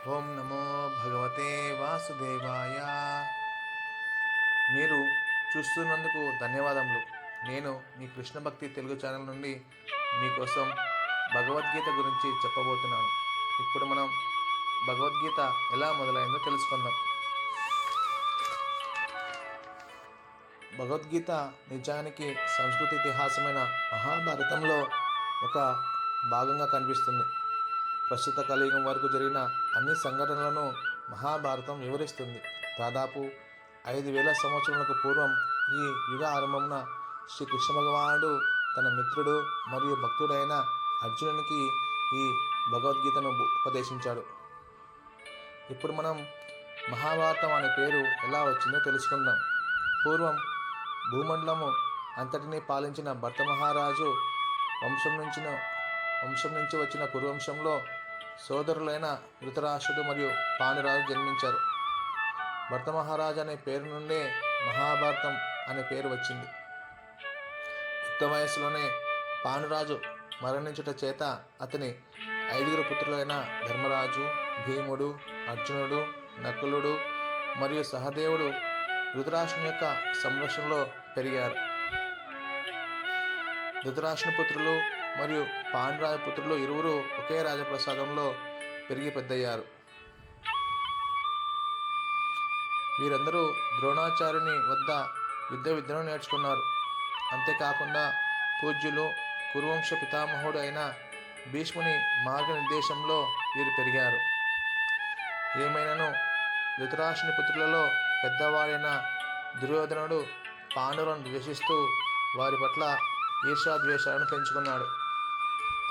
ఓం నమో భగవతే వాసుదేవాయ. మీరు చూస్తున్నందుకు ధన్యవాదములు. నేను మీ కృష్ణ భక్తి తెలుగు ఛానల్ నుండి మీకోసం భగవద్గీత గురించి చెప్పబోతున్నాను. ఇప్పుడు మనం భగవద్గీత ఎలా మొదలైందో తెలుసుకుందాం. భగవద్గీత నిజానికి సంస్కృతి ఇతిహాసమైన మహాభారతంలో ఒక భాగంగా కనిపిస్తుంది. ప్రస్తుత కలియుగం వరకు జరిగిన అన్ని సంఘటనలను మహాభారతం వివరిస్తుంది. దాదాపు 5,000 సంవత్సరాలకు పూర్వం ఈ యుగ ఆరంభమున శ్రీకృష్ణ భగవానుడు తన మిత్రుడు మరియు భక్తుడైన అర్జునునికి ఈ భగవద్గీతను ఉపదేశించాడు. ఇప్పుడు మనం మహాభారతం అనే పేరు ఎలా వచ్చిందో తెలుసుకుందాం. పూర్వం భూమండలము అంతటినీ పాలించిన భర్త మహారాజు వంశం నుంచి వచ్చిన కురువంశంలో సోదరులైన ధృతరాష్ట్రుడు మరియు పాండురాజు జన్మించారు. భర్త మహారాజు అనే పేరు నుండే మహాభారతం అనే పేరు వచ్చింది. యుక్త వయస్సులోనే పాండురాజు మరణించుట చేత అతని 5 పుత్రులైన ధర్మరాజు, భీముడు, అర్జునుడు, నకులుడు మరియు సహదేవుడు ధృతరాష్ట్రుని యొక్క సంరక్షణలో పెరిగారు. ధృతరాష్ట్రుని పుత్రులు మరియు పాండురాజు పుత్రులు ఇరువురు ఒకే రాజప్రసాదంలో పెరిగి పెద్దయ్యారు. వీరందరూ ద్రోణాచార్యుని వద్ద యుద్ధ విద్యను నేర్చుకున్నారు. అంతేకాకుండా పూజ్యులు కురువంశ పితామహుడు అయిన భీష్ముని మార్గనిర్దేశంలో వీరు పెరిగారు. ఏమైనాను ధృతరాష్ట్రుని పుత్రులలో పెద్దవాడైన దుర్యోధనుడు పాండవులను ద్వేషిస్తూ వారి పట్ల ఈర్ష్యాద్వేషాలను పెంచుకున్నాడు.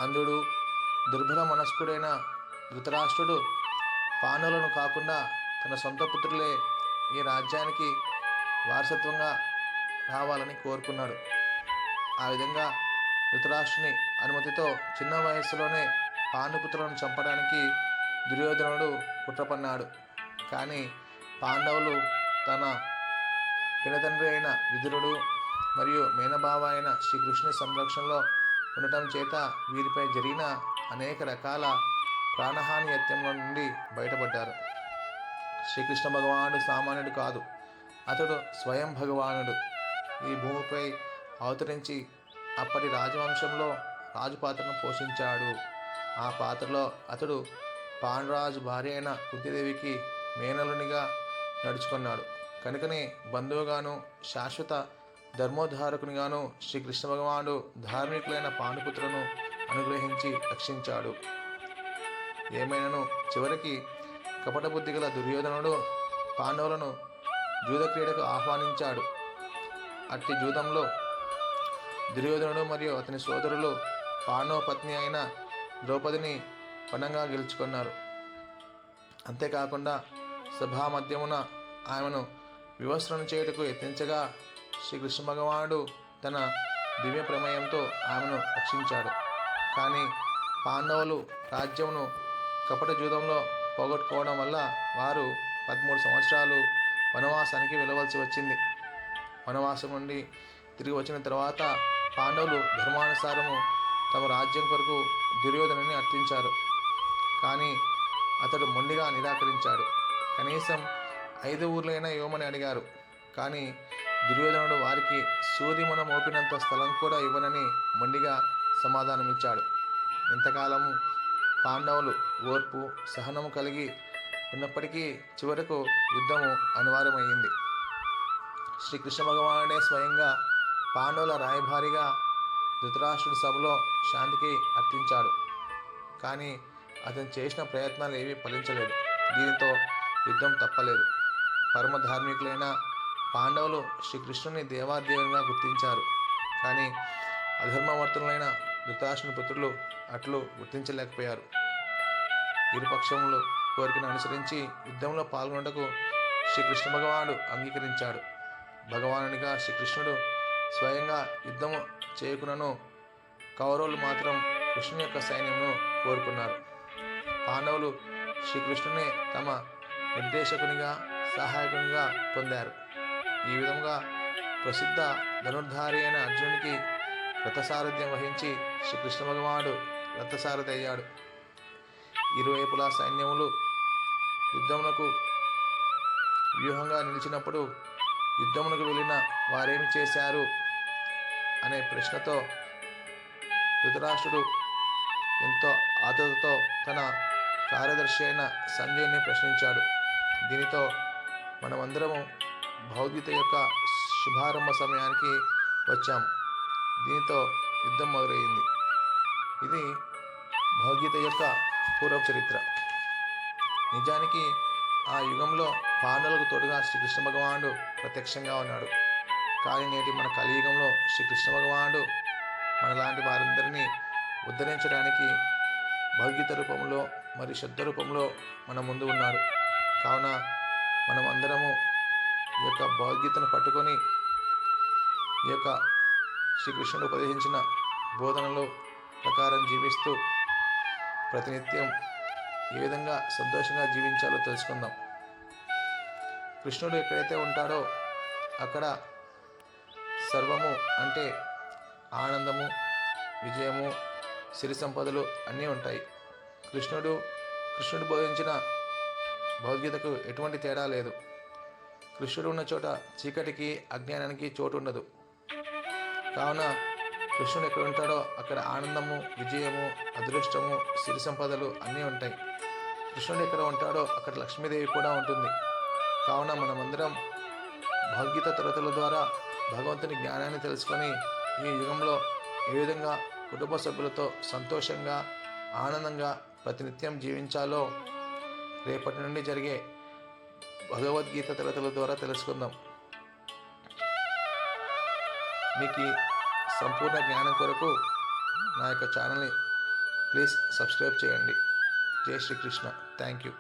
అంధుడు దుర్బల మనస్కుడైన ధృతరాష్ట్రుడు పాండవులను కాకుండా తన సొంత పుత్రులే ఈ రాజ్యానికి వారసత్వంగా రావాలని కోరుకున్నాడు. ఆ విధంగా ధృతరాష్ట్రుని అనుమతితో చిన్న వయస్సులోనే పాండుపుత్రులను చంపడానికి దుర్యోధనుడు కుట్రపన్నాడు. కానీ పాండవులు తన పినతండ్రి అయిన విదురుడు మరియు మేనబావ అయిన శ్రీకృష్ణుని సంరక్షణలో ఉండటం చేత వీరిపై జరిగిన అనేక రకాల ప్రాణహాని యత్నంలో నుండి బయటపడ్డారు. శ్రీకృష్ణ భగవానుడు సామాన్యుడు కాదు, అతడు స్వయం భగవానుడు. ఈ భూమిపై అవతరించి అప్పటి రాజవంశంలో రాజు పాత్రను పోషించాడు. ఆ పాత్రలో అతడు పాండురాజు భార్య అయిన కుంతిదేవికి మేనలునిగా నడుచుకున్నాడు. కనుకనే బంధువుగాను శాశ్వత ధర్మోద్ధారకునిగాను శ్రీకృష్ణ భగవానుడు ధార్మికులైన పాండుపుత్రులను అనుగ్రహించి రక్షించాడు. ఏమైనాను చివరికి కపట బుద్ధి గల దుర్యోధనుడు పాండవులను జూద క్రీడకు ఆహ్వానించాడు. అట్టి జూదంలో దుర్యోధనుడు మరియు అతని సోదరులు పాండవ పత్ని అయిన ద్రౌపదిని పణంగా గెలుచుకున్నారు. అంతేకాకుండా సభా మధ్యమున ఆమెను వివస్త్రం చేయుటకు యత్నించగా శ్రీకృష్ణ భగవానుడు తన దివ్య ప్రమేయంతో ఆమెను రక్షించాడు. కానీ పాండవులు రాజ్యమును కపట జూదంలో పోగొట్టుకోవడం వల్ల వారు 13 సంవత్సరాలు వనవాసానికి వెళ్ళవలసి వచ్చింది. వనవాసం నుండి తిరిగి వచ్చిన తర్వాత పాండవులు ధర్మానుసారము తమ రాజ్యం కొరకు దుర్యోధనుని అర్థించారు. కానీ అతడు మొండిగా నిరాకరించాడు. కనీసం 5 ఊర్లైనా ఇవ్వమని అడిగారు. కానీ దుర్యోధనుడు వారికి సూది మన మోపినంత స్థలం కూడా ఇవ్వనని మొండిగా సమాధానమిచ్చాడు. ఇంతకాలము పాండవులు ఓర్పు సహనము కలిగి ఉన్నప్పటికీ చివరకు యుద్ధము అనివార్యమయ్యింది. శ్రీకృష్ణ భగవానుడే స్వయంగా పాండవుల రాయభారిగా ధృతరాష్ట్రుడి సభలో శాంతికి అర్థించాడు. కానీ అతను చేసిన ప్రయత్నాలు ఏవీ ఫలించలేదు. దీనితో యుద్ధం తప్పలేదు. పరమ ధార్మికులైన పాండవులు శ్రీకృష్ణుని దేవాదేవునిగా గుర్తించారు. కానీ అధర్మవర్తనులైన ధృతరాష్ట్రుని పుత్రులు అట్లు గుర్తించలేకపోయారు. ఇరుపక్షములు కోరికను అనుసరించి యుద్ధంలో పాల్గొనటకు శ్రీకృష్ణ భగవానుడు అంగీకరించాడు. భగవానునిగా శ్రీకృష్ణుడు స్వయంగా యుద్ధము చేయకునను కౌరవులు మాత్రం కృష్ణుని యొక్క సైన్యమును కోరుకున్నారు. పాండవులు శ్రీకృష్ణుని తమ నిర్దేశకునిగా సహాయకునిగా పొందారు. ఈ విధంగా ప్రసిద్ధ ధనుర్ధారి అయిన అర్జునునికి రథసారథ్యం వహించి శ్రీకృష్ణ భగవానుడు రథసారథి అయ్యాడు. ఇరువైపులా సైన్యములు యుద్ధమునకు వ్యూహంగా నిలిచినప్పుడు యుద్ధమునకు వెళ్ళిన వారేమి చేశారు అనే ప్రశ్నతో ధృతరాష్ట్రుడు ఎంతో ఆతృతతో తన కార్యదర్శి అయిన సంజయుని ప్రశ్నించాడు. దీనితో మనమందరము భగవద్గీత యొక్క శుభారంభ సమయానికి వచ్చాం. దీనితో యుద్ధం మొదలైంది. ఇది భగవద్గీత యొక్క పూర్వ చరిత్ర. నిజానికి ఆ యుగంలో పాండవులకు తోడుగా శ్రీకృష్ణ భగవానుడు ప్రత్యక్షంగా ఉన్నాడు. కానీ నేటి మన కలియుగంలో శ్రీకృష్ణ భగవానుడు మనలాంటి వారందరినీ ఉద్ధరించడానికి భగవద్గీత రూపంలో మరియు శబ్ద రూపంలో మన ముందు ఉన్నాడు. కావున మనం అందరము ఈ యొక్క భగవద్గీతను పట్టుకొని ఈ యొక్క శ్రీకృష్ణుడు ఉపదేశించిన బోధనలు ప్రకారం జీవిస్తూ ప్రతినిత్యం ఏ విధంగా సంతోషంగా జీవించాలో తెలుసుకుందాం. కృష్ణుడు ఎక్కడైతే ఉంటాడో అక్కడ సర్వము అంటే ఆనందము, విజయము, సిరి సంపదలు అన్నీ ఉంటాయి. కృష్ణుడు బోధించిన భగవద్గీతకు ఎటువంటి తేడా లేదు. కృష్ణుడు ఉన్న చోట చీకటికి, అజ్ఞానానికి చోటు ఉండదు. కావున కృష్ణుడు ఎక్కడ ఉంటాడో అక్కడ ఆనందము, విజయము, అదృష్టము, సిరి సంపదలు అన్నీ ఉంటాయి. కృష్ణుడు ఎక్కడ ఉంటాడో అక్కడ లక్ష్మీదేవి కూడా ఉంటుంది. కావున మనమందరం భగవద్గీత తరగతుల ద్వారా భగవంతుని జ్ఞానాన్ని తెలుసుకొని ఈ యుగంలో ఏ విధంగా కుటుంబ సభ్యులతో సంతోషంగా, ఆనందంగా ప్రతినిత్యం జీవించాలో రేపటి నుండి జరిగే భగవద్గీత తరగతుల ద్వారా తెలుసుకుందాం. మీకు సంపూర్ణ జ్ఞానం కొరకు నా యొక్క ఛానల్ని ప్లీజ్ సబ్స్క్రైబ్ చేయండి. జై శ్రీకృష్ణ. Thank you.